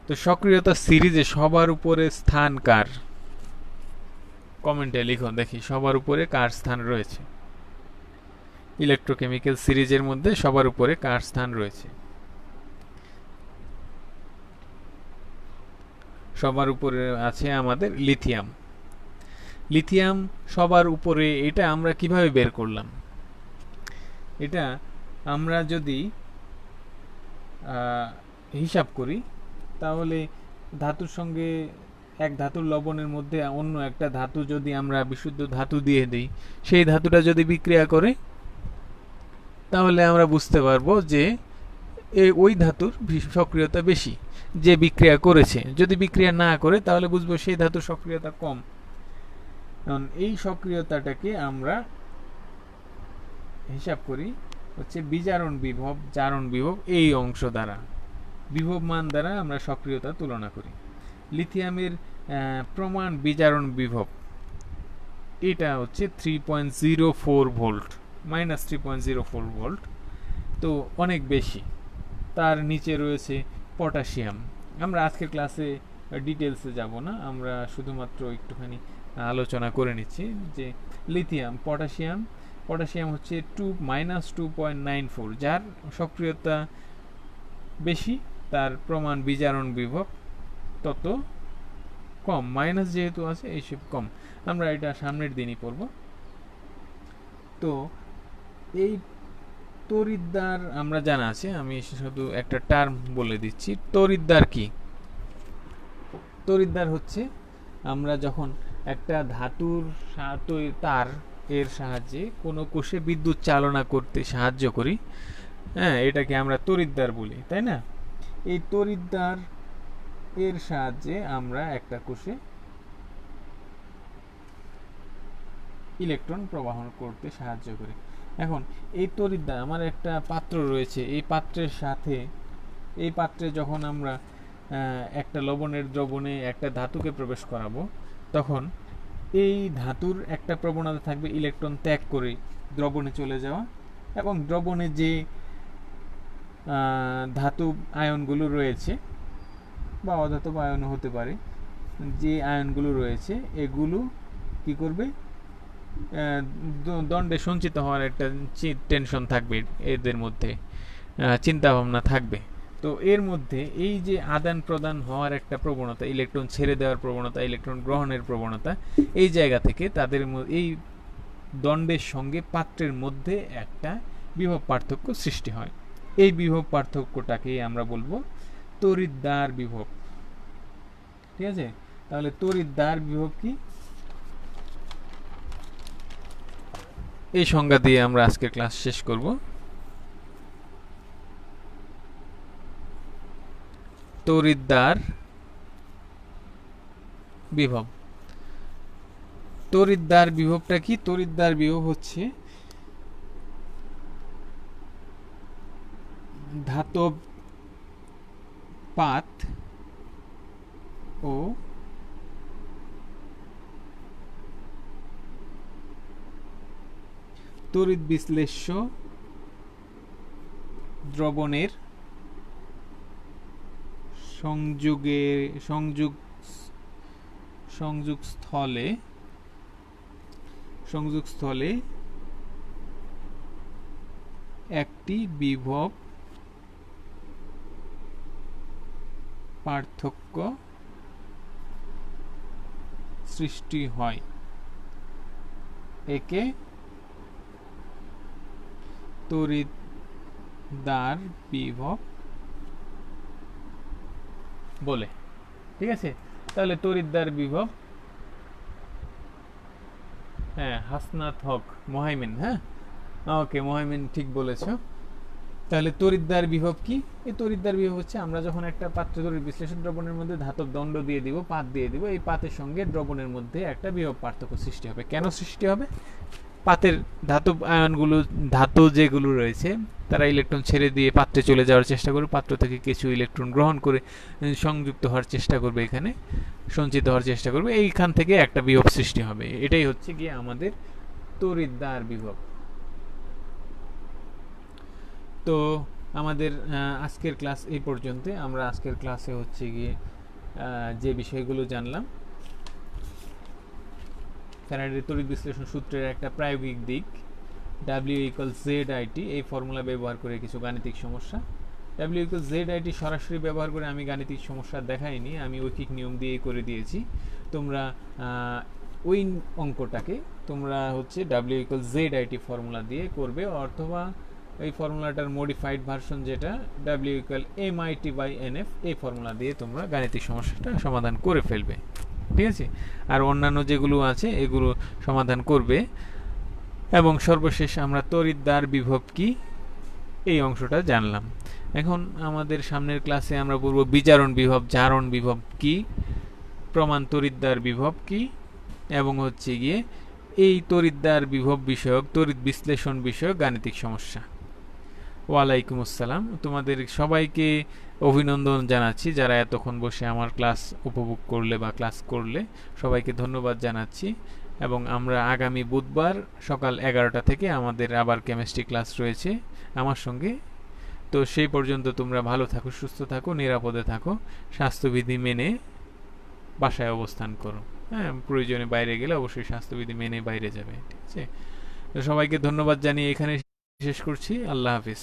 তো সক্রিয়তা সিরিজে সবার উপরে স্থান কার? কমেন্টে লিখো দেখি, সবার উপরে কার স্থান রয়েছে? ইলেকট্রোকেমিক্যাল সিরিজের মধ্যে সবার উপরে কার স্থান রয়েছে? সবার উপরে আছে আমাদের লিথিয়াম। লিথিয়াম সবার উপরে, এটা আমরা কিভাবে বের করলাম? এটা আমরা যদি হিসাব করি তাহলে ধাতুর সঙ্গে এক ধাতুর লবণের মধ্যে অন্য একটা ধাতু যদি আমরা বিশুদ্ধ ধাতু দিয়ে দিই, সেই ধাতুটা যদি বিক্রিয়া করে তাহলে আমরা বুঝতে পারবো যে ওই ধাতুর সক্রিয়তা বেশি যে বিক্রিয়া করেছে। যদি বিক্রিয়া না করে তাহলে বুঝবো সেই ধাতুর সক্রিয়তা কম। কারণ এই সক্রিয়তাটাকে আমরা হিসাব করি হচ্ছে বিজারণ বিভব, জারণ বিভব, এই অংশ দ্বারা, বিভব মান দ্বারা আমরা সক্রিয়তা তুলনা করি। লিথিয়ামের প্রমাণ বিজারণ বিভব এটা হচ্ছে 3.04 ভোল্ট, -3.04 ভোল্ট, তো অনেক বেশি। তার নিচে রয়েছে পটাশিয়াম। আমরা আজকের ক্লাসে ডিটেলসে যাব না, আমরা শুধুমাত্র একটুখানি আলোচনা করে নিচ্ছি যে লিথিয়াম, পটাশিয়াম হচ্ছে -2.94, যার সক্রিয়তা বেশি তার প্রমাণ বিজারণ বিভব তত কম, মাইনাস যেহেতু আছে এইসব কম। আমরা এটা সামনের দিনই পড়ব। তো এই তড়িৎদ্বার আমরা জানা আছে, আমি শুধু একটা টার্ম বলে দিচ্ছি। তড়িৎদ্বার কি? তড়িৎদ্বার হচ্ছে আমরা যখন একটা ধাতুর তার এর সাহায্যে কোনো কোষে বিদ্যুৎ চালনা করতে সাহায্য করি, হ্যাঁ, এটাকে আমরা তড়িৎদ্বার বলি, তাই না? এই তড়িৎদ্বার এর সাহায্যে আমরা একটা কোষে ইলেকট্রন প্রবাহ করতে সাহায্য করি। এখন এই তড়িৎদ্বার, আমার একটা পাত্র রয়েছে, এই পাত্রে যখন আমরা একটা লবণের দ্রবণে একটা ধাতুকে প্রবেশ করাবো, তখন এই ধাতুর একটা প্রবণতা থাকবে ইলেকট্রন ত্যাগ করে দ্রবণে চলে যাওয়া, এবং দ্রবণে যে ধাতু আয়নগুলো রয়েছে বা অধাতব আয়ন হতে পারে, যে আয়নগুলো রয়েছে এগুলো কি করবে? দণ্ডে সঞ্চিত হওয়ার একটা টেনশন থাকবে, এদের মধ্যে চিন্তা ভাবনা থাকবে। তো এর মধ্যে এই যে আদান প্রদান হওয়ার একটা প্রবণতা, ইলেকট্রন ছেড়ে দেওয়ার প্রবণতা, ইলেকট্রন গ্রহণের প্রবণতা, এই জায়গা থেকে তাদের এই দণ্ডের সঙ্গে পাত্রের মধ্যে একটা বিভব পার্থক্য সৃষ্টি হয়। এই বিভব পার্থক্যটাকে আমরা বলবো তড়িৎদ্বার বিভব। ঠিক আছে? তাহলে তড়িৎদ্বার বিভব কি? এই সংজ্ঞা দিয়ে আমরা আজকের ক্লাস শেষ করব। তড়িৎদ্বার বিভব। তড়িৎদ্বার বিভবটা কি? তড়িৎদ্বার বিভব হচ্ছে ধাতব পাত ও তড়িৎ বিশ্লেষ্য দ্রবণের সংযোগস্থলে একটি বিভব পার্থক্য সৃষ্টি হয়, একে তড়িৎদ্বার বিভব বলে। ঠিক আছে, তাহলে তড়িৎদ্বার বিভব, হ্যাঁ হাসনাত হক মোহাইমিন, হ্যাঁ ওকে মোহাইমিন ঠিক বলেছো। তাহলে তড়িৎদ্বার বিভব কি? এই তড়িৎদ্বার বিভব হচ্ছে আমরা যখন একটা পাত্রে তড়িৎ বিশ্লেষণ দ্রবণের মধ্যে ধাতব দণ্ড দিয়ে দিব, পাত দিয়ে দিব, এই পাতের সঙ্গে দ্রবণের মধ্যে একটা বিভব পার্থক্য সৃষ্টি হবে। কেন সৃষ্টি হবে? পাতের ধাতব আয়নগুলো, ধাতু যেগুলো রয়েছে তারা ইলেকট্রন ছেড়ে দিয়ে পাত্রে চলে যাওয়ার চেষ্টা করবে, পাত্র থেকে কিছু ইলেকট্রন গ্রহণ করে সংযুক্ত হওয়ার চেষ্টা করবে, এখানে সঞ্চিত হওয়ার চেষ্টা করবে, এইখান থেকে একটা বিভব সৃষ্টি হবে। এটাই হচ্ছে গিয়ে আমাদের তড়িৎদ্বার বিভব। তো আমাদের আজকের ক্লাস এই পর্যন্ত। আমরা আজকের ক্লাসে হচ্ছে গিয়ে যে বিষয়গুলো জানলাম, ফ্যারাডের তড়িৎ বিশ্লেষণ সূত্রের একটা প্রায়োগিক দিক, W=ZIT, এই ফর্মুলা ব্যবহার করে কিছু গাণিতিক সমস্যা। W=ZIT সরাসরি ব্যবহার করে আমি গাণিতিক সমস্যা দেখাইনি, আমি ঐকিক নিয়ম দিয়েই করে দিয়েছি। তোমরা ওই অঙ্কটাকে তোমরা হচ্ছে W=ZIT ফর্মুলা দিয়ে করবে, অথবা এই ফর্মুলাটার মডিফাইড ভার্সন যেটা W=MIT/NF, এই ফর্মুলা দিয়ে তোমরা গাণিতিক সমস্যাটা সমাধান করে ফেলবে। ঠিক আছে, আর অন্যান্য যেগুলো আছে এগুলো সমাধান করবে। এবং সর্বশেষ আমরা তড়িৎদ্বার বিভব কি, এই অংশটা জানলাম। এখন আমাদের সামনের ক্লাসে আমরা পড়ব বিজারণ বিভব, জারণ বিভব কি, প্রমাণ তড়িৎদ্বার বিভব কি, এবং হচ্ছে গিয়ে এই তড়িৎদ্বার বিভব বিষয়ক, তড়িৎ বিশ্লেষণ বিষয়ক গাণিতিক সমস্যা। ওয়ালাইকুম আসসালাম। তোমাদের সবাইকে অভিনন্দন জানাচ্ছি যারা এতক্ষণ বসে আমার ক্লাস উপভোগ করলে বা ক্লাস করলে, সবাইকে ধন্যবাদ জানাচ্ছি। এবং আমরা আগামী বুধবার সকাল 11টা থেকে আমাদের আবার কেমিস্ট্রি ক্লাস রয়েছে আমার সঙ্গে। তো সেই পর্যন্ত তোমরা ভালো থাকো, সুস্থ থাকো, নিরাপদে থাকো, স্বাস্থ্যবিধি মেনে বাসায় অবস্থান করো। হ্যাঁ, প্রয়োজনে বাইরে গেলে অবশ্যই স্বাস্থ্যবিধি মেনে বাইরে যাবে। ঠিক আছে, তো সবাইকে ধন্যবাদ জানিয়ে এখানে শেষ করছি। আল্লাহ হাফিজ।